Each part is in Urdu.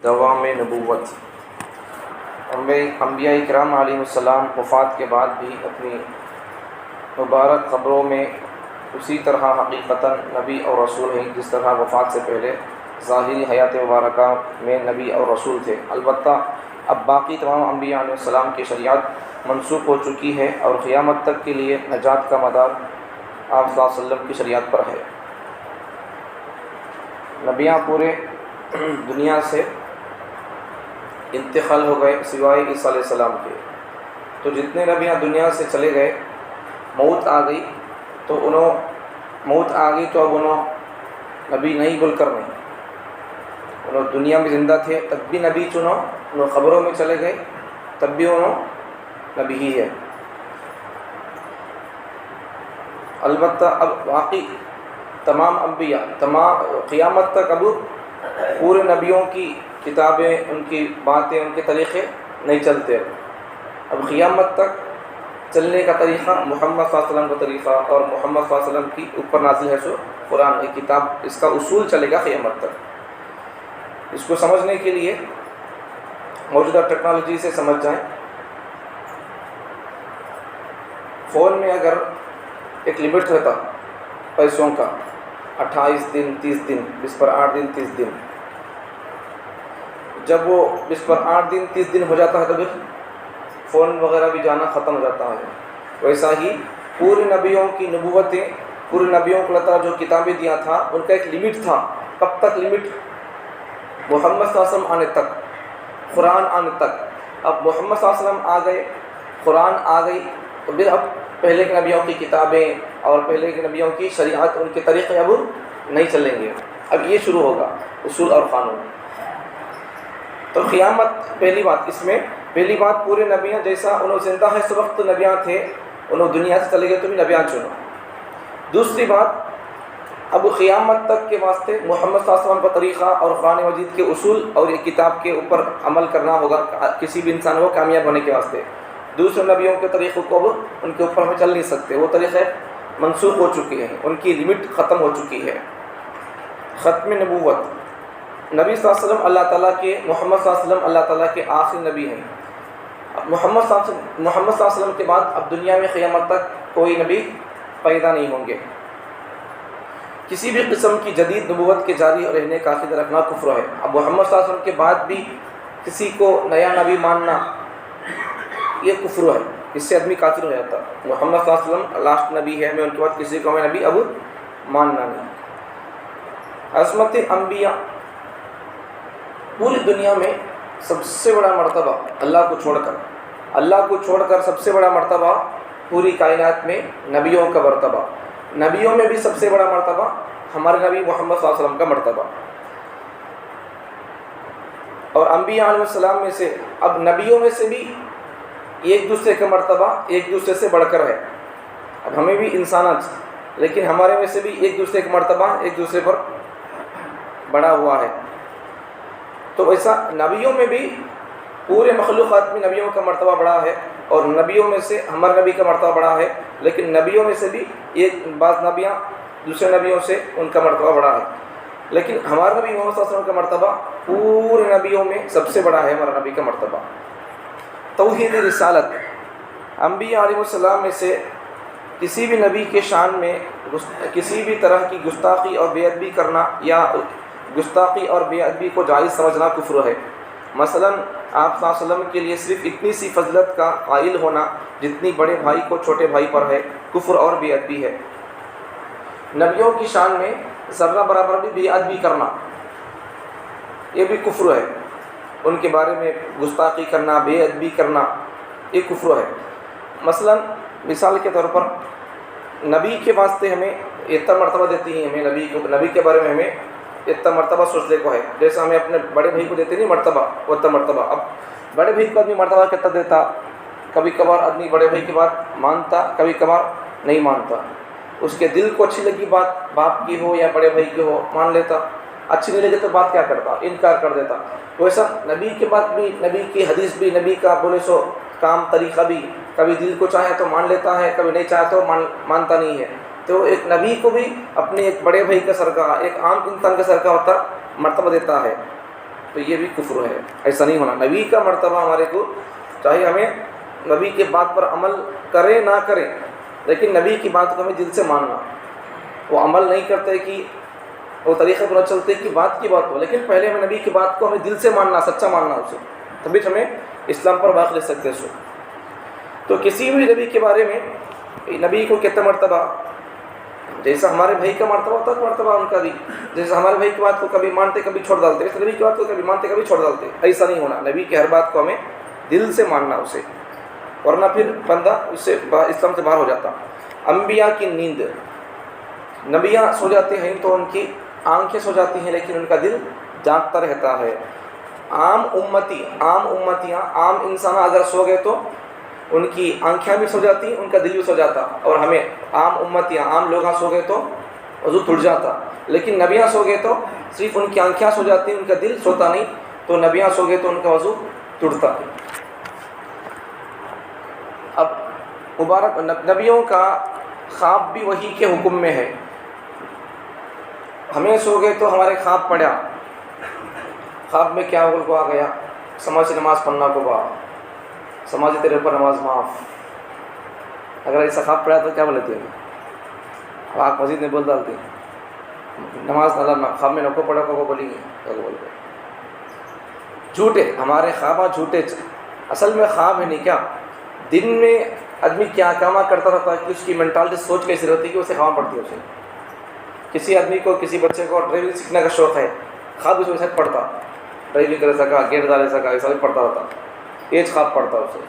دوام نبوت۔ انبیاء کرام علیہ السلام وفات کے بعد بھی اپنی مبارک قبروں میں اسی طرح حقیقتاً نبی اور رسول ہیں جس طرح وفات سے پہلے ظاہری حیات مبارکہ میں نبی اور رسول تھے۔ البتہ اب باقی تمام انبیاء علیہ السلام کی شریعت منسوخ ہو چکی ہے اور قیامت تک کے لیے نجات کا مدار آپ صلی اللہ علیہ وسلم کی شریعت پر ہے۔ نبیاں پورے دنیا سے انتقال ہو گئے سوائے عیسیٰ علیہ السلام کے، تو جتنے نبیاں دنیا سے چلے گئے، موت آ گئی تو اب انہوں نبی نہیں بول کر نہیں، انہوں دنیا میں زندہ تھے تب بھی نبی چنو، انہوں قبروں میں چلے گئے تب بھی انہوں نبی ہی ہے۔ البتہ اب باقی تمام انبیاء قیامت تک اب پورے نبیوں کی کتابیں، ان کی باتیں، ان کے طریقے نہیں چلتے۔ اب قیامت تک چلنے کا طریقہ محمد صلی اللہ علیہ وسلم کا طریقہ، اور محمد صلی اللہ علیہ وسلم کی اوپر نازل ہے سو قرآن کی کتاب، اس کا اصول چلے گا قیامت تک۔ اس کو سمجھنے کے لیے موجودہ ٹیکنالوجی سے سمجھ جائیں۔ فون میں اگر ایک لمٹ رہتا پیسوں کا 28 دن 30 دن، 20 پر 8 دن 30 دن، جب وہ 20 پر 8 دن 30 دن ہو جاتا ہے تو پھر فون وغیرہ بھی جانا ختم ہو جاتا ہے۔ ویسا ہی پورے نبیوں کی نبوتیں، پورے نبیوں کو اللہ تعالیٰ جو کتابیں دیا تھا ان کا ایک لمٹ تھا۔ کب تک لمٹ؟ محمد صلی اللہ علیہ وسلم آنے تک، قرآن آنے تک۔ اب محمد صلی اللہ علیہ وسلم آ گئے، قرآن آ گئی، تو پھر اب پہلے کے نبیوں کی کتابیں اور پہلے کے نبیوں کی شریعت، ان کے طریقے اب نہیں چلیں گے۔ اب یہ شروع ہوگا اصول اور قانون۔ تو قیامت پہلی بات، اس میں پہلی بات پورے نبیاں جیسا انہوں زندہ ہے اس وقت نبیاں تھے، انہوں دنیا سے چلے گئے تو بھی نبیاں چنو۔ دوسری بات، اب قیامت تک کے واسطے محمد صلی اللہ علیہ وسلم کا طریقہ اور قرآن مجید کے اصول اور یہ کتاب کے اوپر عمل کرنا ہوگا کسی بھی انسان کو کامیاب ہونے کے واسطے۔ دوسرے نبیوں کے طریقوں کو اب ان کے اوپر ہم چل نہیں سکتے، وہ طریقے منسوخ ہو چکے ہیں، ان کی لمٹ ختم ہو چکی ہے۔ ختم نبوت، نبی صلی اللہ علیہ وسلم اللہ تعالیٰ کے، محمد صلی اللہ علیہ وسلم اللہ تعالیٰ کے آخری نبی ہیں۔ اب محمد صلی اللہ علیہ وسلم کے بعد اب دنیا میں قیامت تک کوئی نبی پیدا نہیں ہوں گے۔ کسی بھی قسم کی جدید نبوت کے جاری رہنے کا عقیدہ رکھنا کفر ہے۔ اب محمد صلی اللہ علیہ وسلم کے بعد بھی کسی کو نیا نبی ماننا یہ کفر ہے، اس سے آدمی کافر ہو جاتا۔ محمد صلی اللہ علیہ وسلم لاسٹ نبی ہے، میں ان کے بعد کسی کو میں نبی اب ماننا نہیں۔ عظمت انبیاء، پوری دنیا میں سب سے بڑا مرتبہ اللہ کو چھوڑ کر سب سے بڑا مرتبہ پوری کائنات میں نبیوں کا مرتبہ۔ نبیوں میں بھی سب سے بڑا مرتبہ ہمارے نبی محمد صلی اللہ علیہ وسلم کا مرتبہ۔ اور انبیاء علیہ السلام میں سے، اب نبیوں میں سے بھی ایک دوسرے کا مرتبہ ایک دوسرے سے بڑھ کر ہے۔ اب ہمیں بھی انسانات، لیکن ہمارے میں سے بھی ایک دوسرے کا مرتبہ ایک دوسرے پر بڑا ہوا ہے۔ تو ایسا نبیوں میں بھی پورے مخلوقات میں نبیوں کا مرتبہ بڑا ہے، اور نبیوں میں سے ہمارے نبی کا مرتبہ بڑا ہے، لیکن نبیوں میں سے بھی بعض نبیاں دوسرے نبیوں سے ان کا مرتبہ بڑا ہے، لیکن ہمارا نبی محمد صلی اللہ علیہ وسلم کا مرتبہ پورے نبیوں میں سب سے بڑا ہے ہمارا نبی کا مرتبہ۔ توحید رسالت، انبیاء علیہ السلام میں سے کسی بھی نبی کے شان میں کسی بھی طرح کی گستاخی اور بے ادبی کرنا یا گستاخی اور بے ادبی کو جائز سمجھنا کفر ہے۔ مثلا آپ صلی اللہ علیہ وسلم کے لیے صرف اتنی سی فضلت کا قائل ہونا جتنی بڑے بھائی کو چھوٹے بھائی پر ہے، کفر اور بے ادبی ہے۔ نبیوں کی شان میں ذرہ برابر بھی بے ادبی کرنا یہ بھی کفر ہے، ان کے بارے میں گستاخی کرنا، بے ادبی کرنا یہ کفر ہے۔ مثلا مثال کے طور پر نبی کے واسطے ہمیں اتنا مرتبہ دیتی ہیں، ہمیں نبی کے بارے میں ہمیں اتنا مرتبہ سوچنے کو ہے، جیسا ہمیں اپنے بڑے بھائی کو دیتے نہیں مرتبہ، اتنا مرتبہ۔ اب بڑے بھائی کو آدمی مرتبہ کتنا دیتا؟ کبھی کبھار آدمی بڑے بھائی کی بات مانتا، کبھی کبھار نہیں مانتا۔ اس کے دل کو اچھی لگی بات، باپ کی ہو یا بڑے بھائی کی ہو، مان لیتا، اچھی نہیں لگے تو بات کیا کرتا؟ انکار کر دیتا۔ ویسا نبی کے بات بھی، نبی کی حدیث بھی، نبی کا بولے سو کام طریقہ بھی، کبھی دل کو چاہے تو مان لیتا ہے، کبھی نہیں چاہے تو مانتا نہیں ہے۔ تو ایک نبی کو بھی اپنے ایک بڑے بھائی کا سرکہ، ایک عام انسان کا سرکہ ہوتا مرتبہ دیتا ہے۔ تو یہ بھی کفر ہے. ایسا نہیں ہونا. نبی کا مرتبہ ہمارے کو چاہے ہمیں نبی کے بات پر عمل کریں نہ کریں، لیکن نبی کی بات کو ہمیں دل سے ماننا. وہ عمل نہیں کرتے کہ وہ طریقہ پر چلتے کہ بات کی بات ہو، لیکن پہلے ہمیں نبی کی بات کو ہمیں دل سے ماننا، سچا ماننا اسے، تبھی ہمیں اسلام پر باقی رہ سکتے ہیں. تو کسی بھی نبی کے بارے میں نبی کو کتنا مرتبہ، جیسا ہمارے بھائی کا مرتبہ ہوتا ہے مرتبہ ان کا بھی، جیسے ہمارے بھائی کی بات کو کبھی مانتے کبھی چھوڑ ڈالتے، اس نبی کی بات کو کبھی مانتے کبھی چھوڑ ڈالتے. ایسا نہیں ہونا. نبی کی ہر بات کو ہمیں دل سے ماننا اسے، ورنہ پھر بندہ اس سے اسلام سے باہر ہو جاتا. انبیاء کی نیند، نبیاں سو جاتے ہیں تو ان کی آنکھیں سو جاتی ہیں لیکن ان کا دل جاگتا رہتا ہے. عام امتیاں عام انسان اگر سو گئے تو ان کی آنکھیں بھی سو جاتی، ان کا دل بھی سو جاتا. اور ہمیں عام امتیاں عام لوگ سو گئے تو وضو ٹوٹ جاتا، لیکن نبیاں سو گئے تو صرف ان کی آنکھیں سو جاتی، ان کا دل سوتا نہیں. تو نبیاں سو گئے تو ان کا وضو ٹوٹتا. اب مبارک نبیوں کا خواب بھی وہی کے حکم میں ہے. ہمیں سو گئے تو ہمارے خواب پڑا، خواب میں کیا کو آ گیا، سماج سے نماز پڑھنا کو با، سماجی تیرے پر نماز معاف. اگر ایسا خواب پڑا تو کیا بولتے ہیں؟ اب آپ مسجد میں بول ڈالتے نماز نہ خواب میں نکو پڑا کو بولی گے بولتے جھوٹے. ہمارے خواب جھوٹے. اصل میں خواب ہے نہیں کیا، دن میں آدمی کیا کام کرتا رہتا ہے کہ اس کی مینٹالٹی سوچ کیسی رہتی ہے کہ اسے خواب پڑتی ہے. اسے کسی آدمی کو کسی بچے کو ڈرائیونگ سیکھنے کا شوق ہے، خواب اس ویسے پڑھتا، ڈرائیونگ کر سکا، گیئر ڈالے سکا، ایسا بھی پڑھتا رہتا، ایج خواب پڑھتا اسے.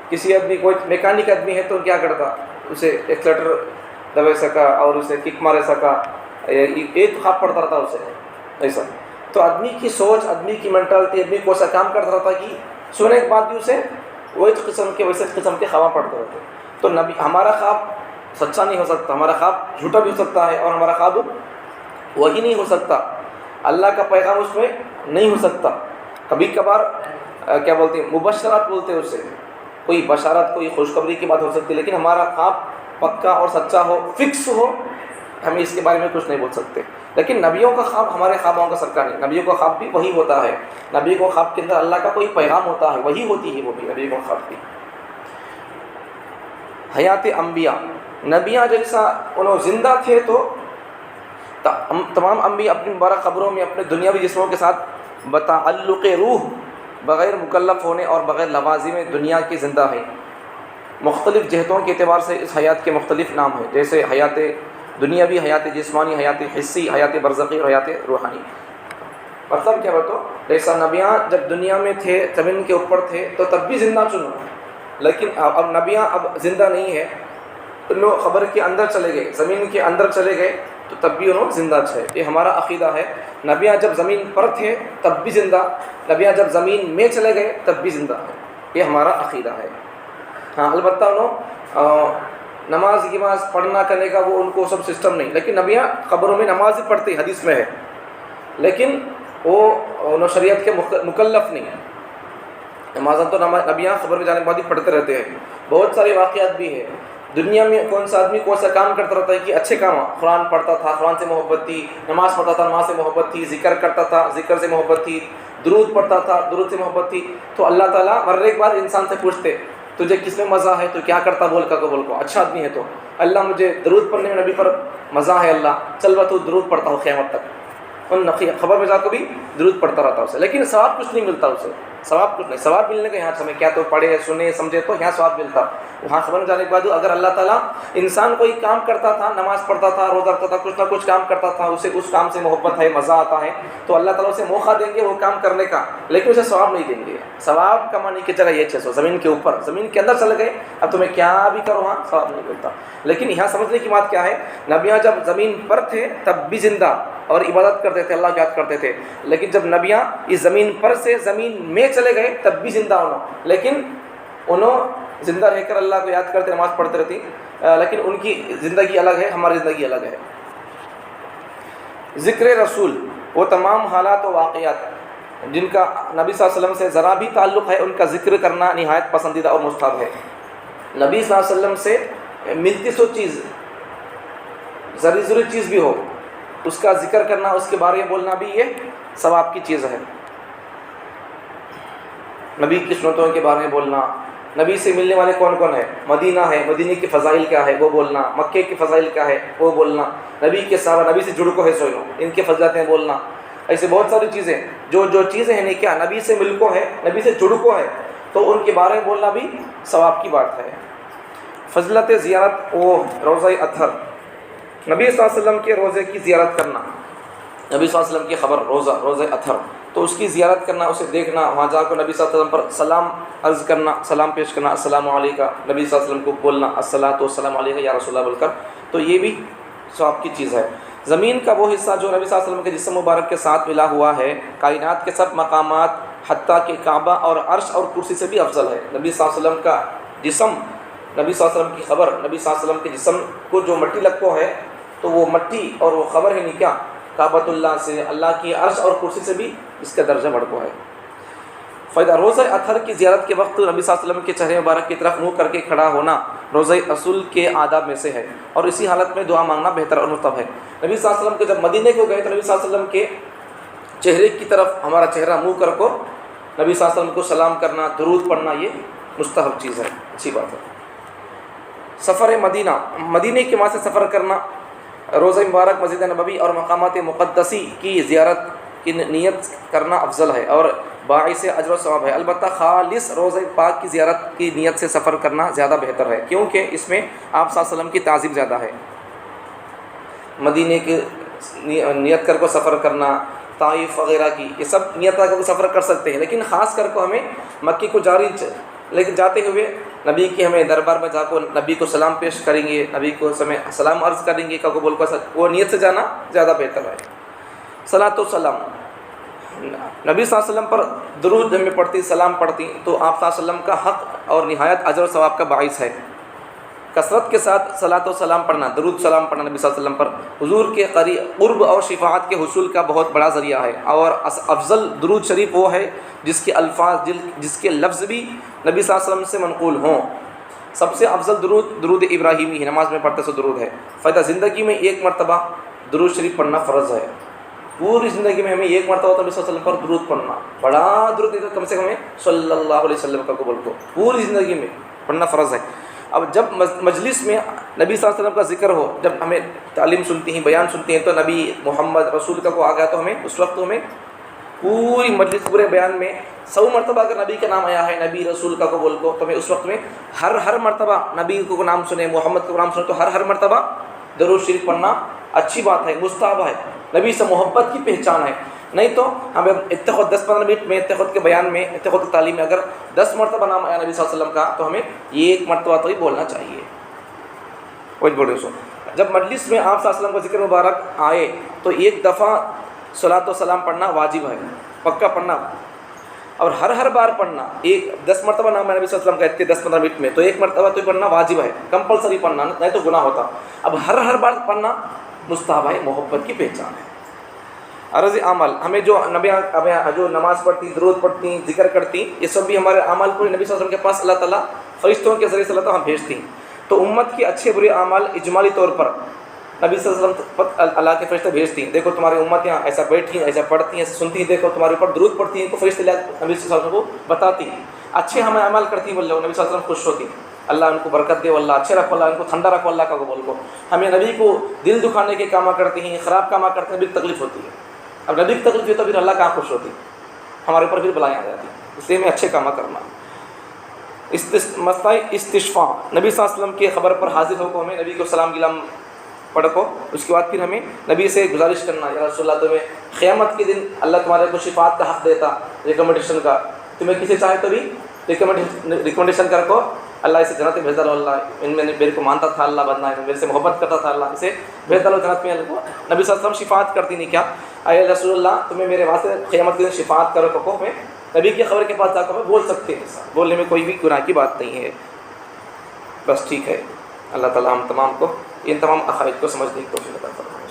کسی آدمی کوئی میکینک آدمی ہے تو کیا کرتا، اسے ایکسیلیٹر دبا سکا اور اسے کک مارے سکا، ایج خواب پڑھتا رہتا اسے ایسا. تو آدمی کی سوچ، آدمی کی مینٹالٹی، آدمی کو ایسا کام کرتا رہتا کہ سونے کے بعد بھی اسے وہی قسم کے ویسے قسم کے خواب پڑھتے رہتے. تو نبی ہمارا خواب سچا نہیں ہو سکتا، ہمارا خواب جھوٹا بھی ہو سکتا ہے، اور ہمارا خواب وہی نہیں ہو سکتا، اللہ کا پیغام اس میں نہیں ہو سکتا. کبھی کبھار کیا بولتے ہیں، مبشرات بولتے ہیں اسے، کوئی بشارت کوئی خوشخبری کی بات ہو سکتی ہے، لیکن ہمارا خواب پکا اور سچا ہو، فکس ہو، ہمیں اس کے بارے میں کچھ نہیں بول سکتے. لیکن نبیوں کا خواب ہمارے خوابوں کا سرکار نہیں. نبیوں کا خواب بھی وہی ہوتا ہے. نبی کو خواب کے اندر اللہ کا کوئی پیغام ہوتا ہے، وہی ہوتی ہے وہ بھی نبی کو خواب کی. حیات انبیاء، نبیاں جیسا انہوں زندہ تھے تو تمام انبیاء اپنی مبارک قبروں میں اپنے دنیاوی جسموں کے ساتھ بتعلق روح، بغیر مکلف ہونے اور بغیر لوازم دنیا کی زندہ ہیں. مختلف جہتوں کے اعتبار سے اس حیات کے مختلف نام ہیں، جیسے حیات دنیاوی، حیات جسمانی، حیات حسی، حیات برزخی اور حیات روحانی. مطلب کیا بتو، جیسا نبیاں جب دنیا میں تھے، زمین کے اوپر تھے تو تب بھی زندہ چنو، لیکن اب نبیاں اب زندہ نہیں ہے، انہوں خبر کے اندر چلے گئے، زمین کے اندر چلے گئے تو تب بھی انہوں زندہ تھے. یہ ہمارا عقیدہ ہے. نبیاں جب زمین پر تھے تب بھی زندہ، نبیاں جب زمین میں چلے گئے تب بھی زندہ ہے. یہ ہمارا عقیدہ ہے. ہاں البتہ انہوں نماز نماز پڑھنا کرنے کا وہ ان کو سب سسٹم نہیں، لیکن نبیاں قبروں میں نماز ہی پڑھتے، حدیث میں ہے، لیکن وہ انہوں شریعت کے مکلف نہیں ہیں. نماز تو نبیاں خبر میں جانے کے بعد ہی پڑھتے رہتے ہیں. بہت سارے واقعات بھی ہیں. دنیا میں کون سا آدمی کون سا کام کرتا رہتا ہے کہ اچھے کام، قرآن پڑھتا تھا، قرآن سے محبت تھی، نماز پڑھتا تھا، نماز سے محبت تھی، ذکر کرتا تھا، ذکر سے محبت تھی، درود پڑھتا تھا، درود سے محبت تھی. تو اللہ تعالیٰ مرنے کے بعد انسان سے پوچھتے تجھے کس میں مزہ ہے، تو کیا کرتا بول کا کو بول کو اچھا آدمی ہے تو اللہ مجھے درود پڑھنے میں نبی پر مزہ ہے، اللہ چل تو درود پڑھتا ہو قیامت تک. ان خبر میں جا کے بھی درود پڑھتا رہتا اسے، لیکن ثواب کچھ نہیں ملتا اسے. ثواب کچھ نہیں. ثواب ملنے کا یہاں سمے کیا تو پڑھے سنے سمجھے تو یہاں ثواب ملتا. وہاں خبر میں جانے کے بعد اگر اللہ تعالیٰ انسان کوئی کام کرتا تھا، نماز پڑھتا تھا، روزہ رکھتا تھا، کچھ نہ کچھ کام کرتا تھا، اسے اس کام سے محبت ہے، مزہ آتا ہے، تو اللہ تعالیٰ اسے موقع دیں گے وہ کام کرنے کا، لیکن اسے ثواب نہیں دیں گے. ثواب کمانے کی جگہ یہ 600 زمین کے اوپر، زمین کے اندر چلے گئے، اب تمہیں کیا بھی کرو وہاں ثواب نہیں ملتا. لیکن یہاں سمجھنے کی بات کیا ہے، نبیاں جب زمین پر تھے تب بھی زندہ اور عبادت کرتے تھے، اللہ کی یاد کرتے تھے، لیکن جب نبیاں اس زمین پر سے زمین میں چلے گئے تب بھی زندہ انہوں، لیکن انہوں زندہ رہ کر اللہ کو یاد کرتے، نماز پڑھتے رہتی، لیکن ان کی زندگی الگ ہے، ہماری زندگی الگ ہے. ذکر رسول، وہ تمام حالات و واقعات جن کا نبی صلی اللہ علیہ وسلم سے ذرا بھی تعلق ہے، ان کا ذکر کرنا نہایت پسندیدہ اور مستحب ہے. نبی صلی اللہ علیہ وسلم سے ملتی سو چیز، ضروری چیز بھی ہو، اس کا ذکر کرنا، اس کے بارے میں بولنا بھی یہ ثواب کی چیز ہے. نبی کی سنتوں کے بارے میں بولنا، نبی سے ملنے والے کون کون ہیں، مدینہ ہے، مدینہ کی فضائل کیا ہے وہ بولنا، مکے کی فضائل کیا ہے وہ بولنا، نبی کے صحابہ، نبی سے جڑ کو ہے سوئو ان کے فضیلتیں بولنا، ایسے بہت ساری چیزیں جو چیزیں ہیں نہیں کیا نبی سے مل کو ہے، نبی سے جڑ کو ہے، تو ان کے بارے میں بولنا بھی ثواب کی بات ہے۔ فضلت زیارت وہ روضہ اطہر، نبی صلی اللہ علیہ وسلم کے روضے کی زیارت کرنا، نبی صلی اللہ علیہ وسلم کی خبر روضہ اطہر، تو اس کی زیارت کرنا، اسے دیکھنا، وہاں جا کر نبی صلی اللہ علیہ وسلم پر سلام عرض کرنا، سلام پیش کرنا، السلام علیکم، نبی صلی اللہ علیہ وسلم کو بولنا الصلاۃ والسلام علیکم یا رسول اللہ بول کر، تو یہ بھی ثواب کی چیز ہے۔ زمین کا وہ حصہ جو نبی صلی اللہ علیہ وسلم کے جسم مبارک کے ساتھ ملا ہوا ہے، کائنات کے سب مقامات حتیٰ کہ کعبہ اور عرش اور کرسی سے بھی افضل ہے۔ نبی صلی اللہ علیہ وسلم کا جسم، نبی صلی اللہ علیہ وسلم کی خبر، نبی صلی اللہ علیہ وسلم کے جسم کو جو مٹی لگو ہے، تو وہ مٹی اور وہ خبر ہے نہیں کیا کعبۃ اللہ سے، اللہ کی عرش اور کرسی سے بھی اس کا درجہ بڑھ کو ہے۔ فائدہ روزہ اطہر کی زیارت کے وقت نبی صلی اللہ علیہ وسلم کے چہرے مبارک کی طرف منہ کر کے کھڑا ہونا روزہ اصول کے آداب میں سے ہے، اور اسی حالت میں دعا مانگنا بہتر اور مرتب ہے۔ نبی صلی اللہ علیہ وسلم کے جب مدینے کو گئے تو نبی صلی اللہ علیہ وسلم کے چہرے کی طرف ہمارا چہرہ منہ کر کو نبی صلی اللہ علیہ وسلم کو سلام کرنا، درود پڑھنا، یہ مستحب چیز ہے، اچھی بات ہے۔ سفر مدینہ، مدینے کے وہاں سے سفر کرنا، روزہ مبارک، مسجد نبوی اور مقامات مقدسی کی زیارت کی نیت کرنا افضل ہے اور باعث اجر و ثواب ہے۔ البتہ خالص روزہ پاک کی زیارت کی نیت سے سفر کرنا زیادہ بہتر ہے، کیونکہ اس میں آپ صلی اللہ علیہ وسلم کی تعظیم زیادہ ہے۔ مدینے کی نیت کر کو سفر کرنا، طائف وغیرہ کی، یہ سب نیت کر کو سفر کر سکتے ہیں، لیکن خاص کر کو ہمیں مکی کو لیکن جاتے ہوئے نبی کے ہمیں دربار میں جا کر نبی کو سلام پیش کریں گے، نبی کو سلام عرض کریں گے، کو بول کر وہ نیت سے جانا زیادہ بہتر ہے۔ صلاۃ و سلام، نبی صلی اللہ علیہ وسلم پر درود ہمیں پڑھتی، سلام پڑھتی، تو آپ صلی اللہ علیہ وسلم کا حق اور نہایت اجر و ثواب کا باعث ہے۔ کثرت کے ساتھ صلاۃ و سلام پڑھنا، درود سلام پڑھنا نبی صلی اللہ علیہ وسلم پر حضور کے قرب اور شفاعت کے حصول کا بہت بڑا ذریعہ ہے، اور افضل درود شریف وہ ہے جس کے الفاظ، جس کے لفظ بھی نبی صلی اللہ علیہ وسلم سے منقول ہوں۔ سب سے افضل درود ابراہیمی ہے، نماز میں پڑھتے سو درود ہے۔ فائدہ زندگی میں ایک مرتبہ درود شریف پڑھنا فرض ہے، پوری زندگی میں ہمیں ایک مرتبہ نبی صلی اللہ علیہ وسلم پر درود پڑھنا، بڑا درود نہیں تو کم سے کم صلی اللہ علیہ وسلم کا قبول کو پوری زندگی میں پڑھنا فرض ہے۔ اب جب مجلس میں نبی صلی اللہ علیہ وسلم کا ذکر ہو، جب ہمیں تعلیم سنتی ہیں، بیان سنتی ہیں، تو نبی محمد رسول کا کو آ گیا، تو ہمیں اس وقت ہمیں پوری مجلس، پورے بیان میں 100 مرتبہ اگر نبی کا نام آیا ہے، نبی رسول کا کو بول کو، تو ہمیں اس وقت میں ہر مرتبہ نبی کو نام سنے، محمد کو نام سنے، تو ہر مرتبہ درود شریف پڑھنا اچھی بات ہے، مستحب ہے، نبی سے محبت کی پہچان ہے۔ نہیں تو ہمیں اتخذ 10-15 منٹ میں اتخذ کے بیان میں، اتخذ کی تعلیم میں اگر 10 مرتبہ نام آیا نبی صلی اللہ علیہ وسلم کا، تو ہمیں یہ ایک مرتبہ تو ہی بولنا چاہیے۔ وہی بول رہے سو جب مجلس میں آپ صلی اللہ علیہ وسلم کا ذکر مبارک آئے تو ایک دفعہ صلاۃ و سلام پڑھنا واجب ہے، پکا پڑھنا، اور ہر بار پڑھنا۔ 10 مرتبہ نام ہے نبی صلی اللہ علیہ وسلم کا اتنے 10-15 منٹ میں، تو ایک مرتبہ تو پڑھنا واجب ہے، کمپلسری پڑھنا، نہیں تو گناہ ہوتا۔ اب ہر بار پڑھنا مستحب ہے، محبت کی پہچان ہے۔ عرض عمل، ہمیں جو جو نماز پڑھتی، درود پڑھتی، ذکر کرتی، یہ سب بھی ہمارے اعمال کو نبی صلی اللہ علیہ وسلم کے پاس اللہ تعالیٰ فرشتوں کے ذریعے سے اللہ تعالیٰ بھیجتی ہیں، تو امت کے اچھے برے اعمال اجمالی طور پر نبی صلی اللہ علیہ وسلم اللہ کے فرشتے بھیجتی ہیں۔ دیکھو تمہاری امت یہاں ایسا بیٹھی ہیں، ایسا پڑھتی ہیں، ایسا سنتی ہیں، دیکھو تمہارے اوپر درود پڑھتی ہیں، تو فرشتے نبی صلی اللہ علیہ وسلم کو بتاتی ہیں، اچھے ہمیں عمل کرتی ہیں، بول رہے ہو نبی صلی اللہ علیہ وسلم خوش ہوتی ہیں، اللہ ان کو برکت دے، اللہ اچھے رکھو، اللہ ان کو ٹھنڈا رکھو، اللہ کا بول کو۔ ہمیں نبی کو دل دکھانے کے کام کرتی ہیں، خراب کام کرتے ہیں، نبی کو تکلیف ہوتی ہے، اب نبی کی تکلیف ہوئی تو پھر اللہ کہاں خوش ہوتی، ہمارے اوپر پھر بلائیں آ جاتی، اس لیے ہمیں اچھے کام کرنا۔ مسئلہ استشفاء، نبی صلی اللہ علیہ وسلم کی خبر پر حاضر ہو کو ہمیں نبی کو سلام گلام پڑھ کو، اس کے بعد پھر ہمیں نبی سے گزارش کرنا، یا رسول اللہ تمہیں قیامت کے دن اللہ تمہارے کو شفاعت کا حق دیتا، ریکمنڈیشن کا، تمہیں کسی چاہے تو بھی ریکمنڈیشن کر کو اللہ اسے جنت میں بھیج ڈالو، اللہ ان میں میرے کو مانتا تھا، اللہ بننا ہے، میرے سے محبت کرتا تھا، اللہ اسے بھیج ڈالو جنت میں۔ اللہ کو نبی صلی اللہ علیہ وسلم شفاعت کرتی نہیں کیا، اے رسول اللہ تمہیں میرے واسطے قیامت کے دن شفاعت کرو کو، میں نبی کی خبر کے پاس جا کر بول سکتے ہیں، بولنے میں کوئی بھی گناہ کی بات نہیں ہے، بس ٹھیک ہے۔ اللہ تعالیٰ ہم تمام کو ان تمام عقائد کو سمجھنے کی توفیق عطا فرمائے۔